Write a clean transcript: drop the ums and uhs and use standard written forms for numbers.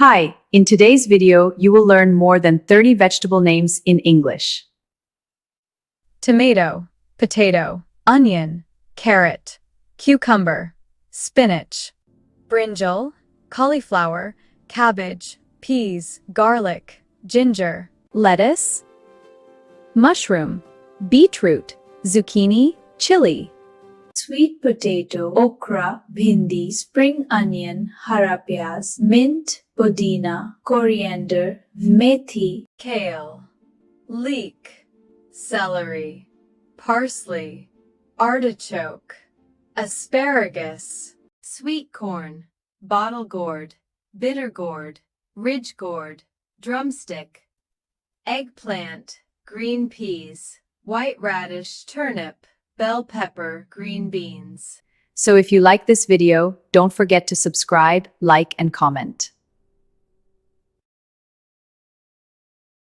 Hi, in today's video, you will learn more than 30 vegetable names in English. Tomato, potato, onion, carrot, cucumber, spinach, brinjal, cauliflower, cabbage, peas, garlic, ginger, lettuce, mushroom, beetroot, zucchini, chili, sweet potato, okra, bhindi, spring onion, hara pyaz, mint, pudina, coriander, methi, kale, leek, celery, parsley, artichoke, asparagus, sweet corn, bottle gourd, bitter gourd, ridge gourd, drumstick, eggplant, green peas, white radish, turnip, bell pepper, green beans. So if you like this video, don't forget to subscribe, like, and comment.